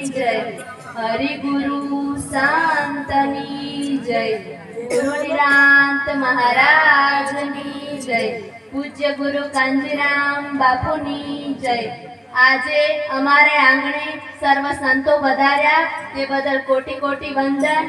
जय हरि गुरु संतनी जय गुरु निरांत महाराज नी जय पूज्य गुरु कांजीराम बापूनी जय। આજે અમારે આંગણે સર્વ સંતો વધાર્યા તે બદલ કોટી કોટી વંદન।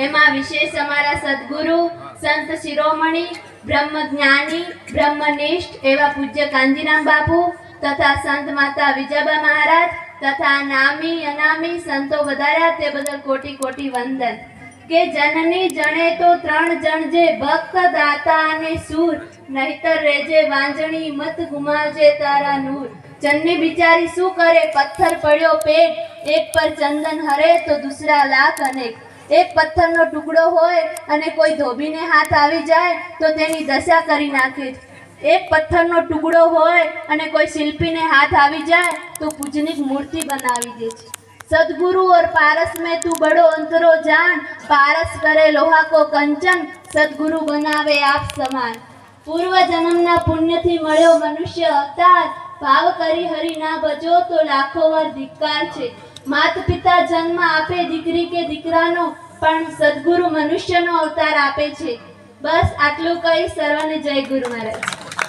એમાં વિશેષ અમારા સદગુરુ સંત શિરોમણી બ્રહ્મજ્ઞાની બ્રહ્મનિષ્ઠ એવા પૂજ્ય કાંજીરામ બાપુ તથા સંત માતા વિજયબા મહારાજ તથા નામી અનામી સંતો વધાર્યા તે બદલ કોટી કોટી વંદન। કે જનની જણે તો ત્રણ જણ જે ભક્ત દાતા અને સૂર નહીતર રેજે વાંજણી મત ગુમાવજે તારા નૂર। જનની બિચારી શું કરે પથ્થર પડ્યો પેટ એક પર ચંદન હરે તો દૂસરા લાખ અનેક। એક પથ્થરનો ટુકડો હોય અને કોઈ ધોબીને હાથ આવી જાય તો તેની દશા કરી નાખે। एक पत्थरનો टुकड़ो होय अने कोई शिल्पी ने हाथ आवी जाए तो पूजनिक मूर्ति बनावी दे छे। सदगुरु और पारस में तू बड़ो अंतरो जान पारस करे लोहा को कंचन सदगुरु बनावे आप समान। पूर्व जन्मना पुण्य थी मळ्यो मनुष्य अवतार भाव करी हरि ना भजो तो लाखों वर धिक्कार छे। मात पिता जन्म आपे दीकरी के दीकरानो पण सदगुरु मनुष्यनो अवतार आपे छे। बस आटलू कही सर्वने जय गुरु महाराज।